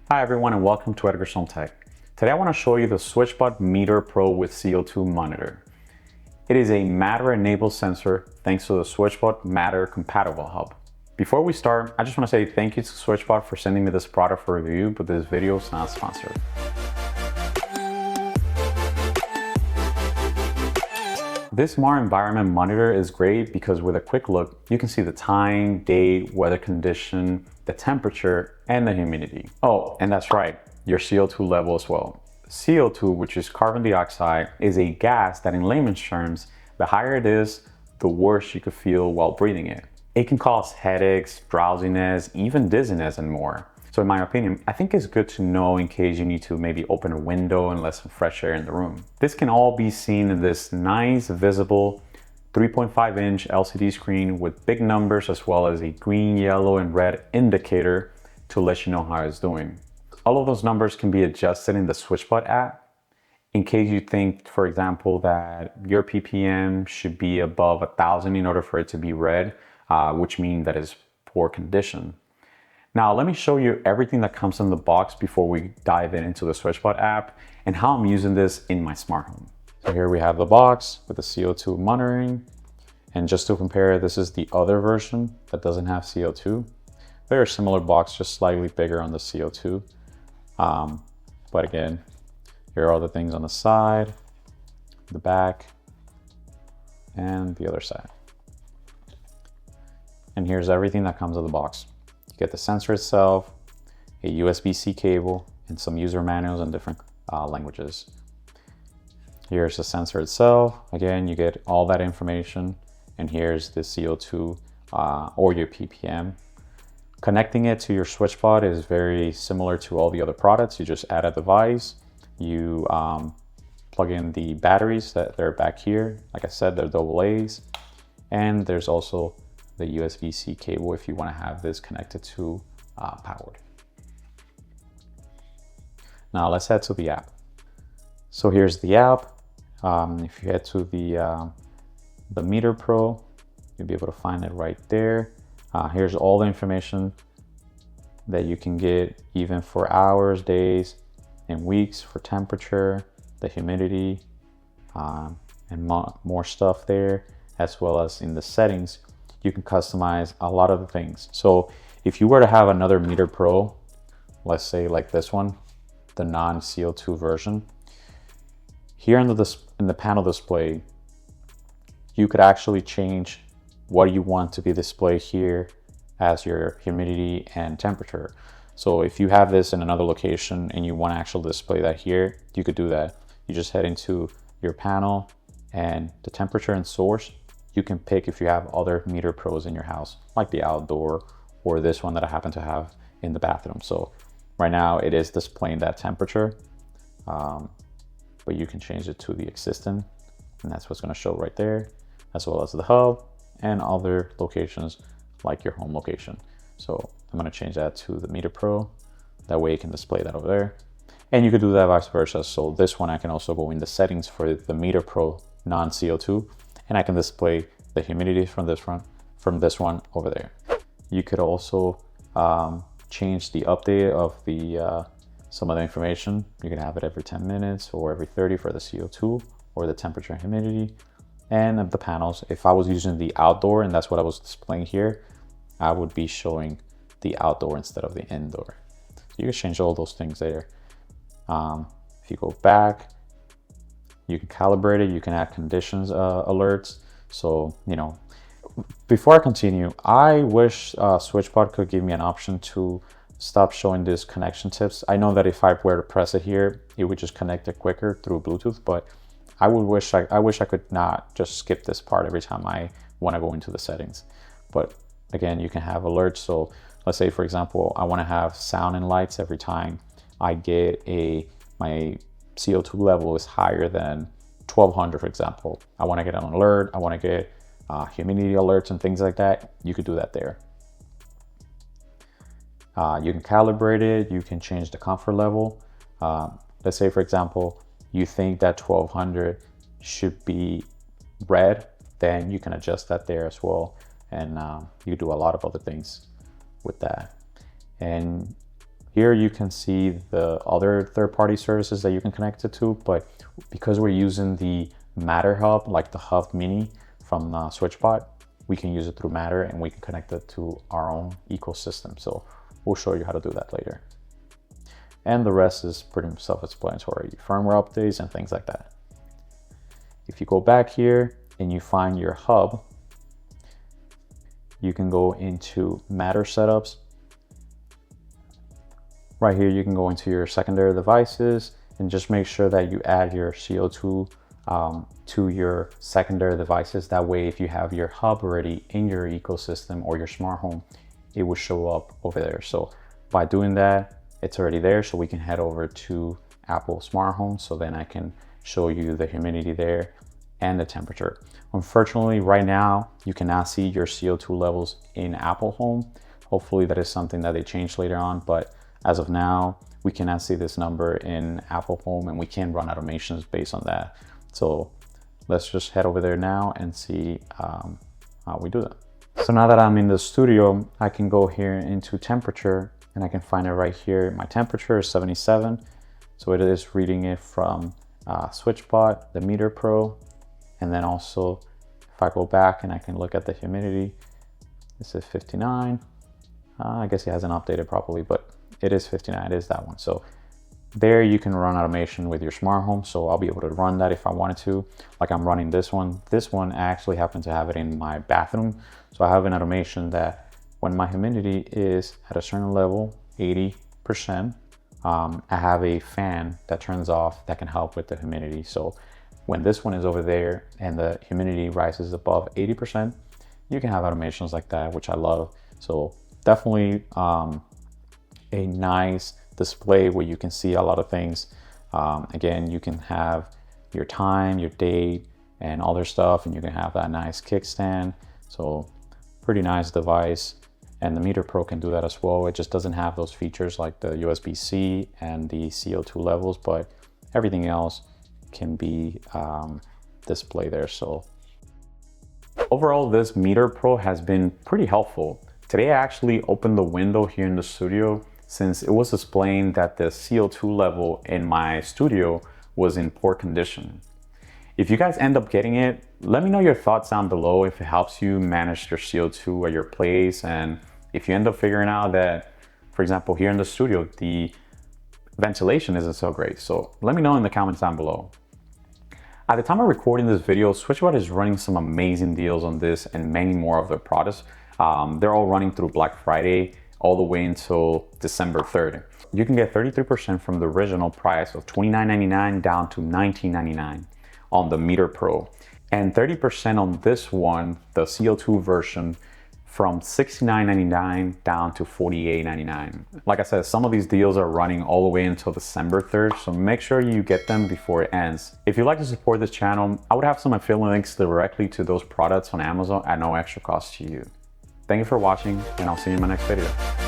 Hi everyone and welcome to Edgar's Home Tech. Today I want to show you the SwitchBot Meter Pro with CO2 monitor. It is a Matter enabled sensor thanks to the SwitchBot Matter compatible hub. Before we start, I just want to say thank you to SwitchBot for sending me this product for review, but this video is not sponsored. This Smart Environment monitor is great because with a quick look, you can see the time, date, weather condition, the temperature, and the humidity. Oh, and that's right, your CO2 level as well. CO2, which is carbon dioxide, is a gas that in layman's terms, the higher it is, the worse you could feel while breathing it. It can cause headaches, drowsiness, even dizziness and more. So in my opinion, I think it's good to know in case you need to maybe open a window and let some fresh air in the room. This can all be seen in this nice visible 3.5-inch LCD screen with big numbers as well as a green, yellow, and red indicator to let you know how it's doing. All of those numbers can be adjusted in the SwitchBot app in case you think, for example, that your ppm should be above 1,000 in order for it to be red, which means that it's poor condition. Now, let me show you everything that comes in the box before we dive into the SwitchBot app and how I'm using this in my smart home. So here we have the box with the CO2 monitoring. And just to compare, this is the other version that doesn't have CO2. Very similar box, just slightly bigger on the CO2. But again, here are all the things on the side, the back, and the other side. And here's everything that comes in the box. You get the sensor itself, a USB-C cable, and some user manuals in different languages. Here's the sensor itself. Again, you get all that information. And here's the CO2 or your ppm. Connecting it to your SwitchBot is very similar to all the other products. You just add a device, you plug in the batteries that they're back here. Like I said, they're AA's. And there's also the USB-C cable if you want to have this connected to powered. Now let's head to the app. So here's the app. If you head to the Meter Pro, you'll be able to find it right there. Here's all the information that you can get even for hours, days, and weeks for temperature, the humidity, and more stuff there, as well as in the settings. You can customize a lot of the things. So if you were to have another Meter Pro, let's say like this one, the non-CO2 version, here in the panel display, you could actually change what you want to be displayed here as your humidity and temperature. So if you have this in another location and you want to actually display that here, you could do that. You just head into your panel and the temperature and source. You can pick if you have other Meter Pros in your house, like the outdoor or this one that I happen to have in the bathroom. So right now it is displaying that temperature, but you can change it to the existing, and that's what's going to show right there, as well as the hub and other locations like your home location. So I'm going to change that to the Meter Pro. That way you can display that over there. And you could do that vice versa. So this one, I can also go in the settings for the Meter Pro non-CO2, and I can display the humidity from this one over there. You could also change the update of the some of the information. You can have it every 10 minutes or every 30 for the CO2 or the temperature and humidity. And of the panels, if I was using the outdoor and that's what I was displaying here, I would be showing the outdoor instead of the indoor. You can change all those things there. If you go back, you can calibrate it, you can add conditions alerts. So, you know, before I continue, I wish SwitchBot could give me an option to stop showing these connection tips. I know that if I were to press it here, it would just connect it quicker through Bluetooth, but I wish I could not just skip this part every time I want to go into the settings. But again, you can have alerts. So let's say, for example, I want to have sound and lights every time I get my CO2 level is higher than 1200, for example. I want to get an alert. I want to get humidity alerts and things like that. You could do that there. You can calibrate it. You can change the comfort level. Let's say, for example, you think that 1200 should be red, then you can adjust that there as well. And you do a lot of other things with that. And Here you can see the other third-party services that you can connect it to, but because we're using the Matter hub, like the Hub Mini from SwitchBot, we can use it through Matter and we can connect it to our own ecosystem. So we'll show you how to do that later. And the rest is pretty self-explanatory, firmware updates and things like that. If you go back here and you find your hub, you can go into Matter setups. Right here, you can go into your secondary devices and just make sure that you add your CO2 to your secondary devices. That way, if you have your hub already in your ecosystem or your smart home, it will show up over there. So by doing that, it's already there. So we can head over to Apple Smart Home. So then I can show you the humidity there and the temperature. Unfortunately, right now, you cannot see your CO2 levels in Apple Home. Hopefully that is something that they change later on, but as of now, we cannot see this number in Apple Home and we can run automations based on that. So let's just head over there now and see how we do that. So now that I'm in the studio, I can go here into temperature and I can find it right here. My temperature is 77. So it is reading it from SwitchBot, the Meter Pro. And then also if I go back and I can look at the humidity, this is 59. I guess it hasn't updated properly, but it is 59, it is that one. So there you can run automation with your smart home. So I'll be able to run that if I wanted to, like I'm running this one. This one, I actually happen to have it in my bathroom. So I have an automation that when my humidity is at a certain level, 80%, I have a fan that turns off that can help with the humidity. So when this one is over there and the humidity rises above 80%, you can have automations like that, which I love. So definitely a nice display where you can see a lot of things. Again, you can have your time, your date, and all their stuff, and you can have that nice kickstand. So pretty nice device. And the Meter Pro can do that as well. It just doesn't have those features like the USB-C and the CO2 levels, but everything else can be displayed there. So overall, this Meter Pro has been pretty helpful. Today, I actually opened the window here in the studio since it was displaying that the CO2 level in my studio was in poor condition. If you guys end up getting it, let me know your thoughts down below if it helps you manage your CO2 at your place. And if you end up figuring out that, for example, here in the studio, the ventilation isn't so great. So let me know in the comments down below. At the time of recording this video, SwitchBot is running some amazing deals on this and many more of their products. They're all running through Black Friday all the way until December 3rd. You can get 33% from the original price of $29.99 down to $19.99 on the Meter Pro, and 30% on this one, the CO2 version, from $69.99 down to $48.99. Like I said, some of these deals are running all the way until December 3rd, so make sure you get them before it ends. If you'd like to support this channel, I would have some affiliate links directly to those products on Amazon at no extra cost to you. Thank you for watching, and I'll see you in my next video.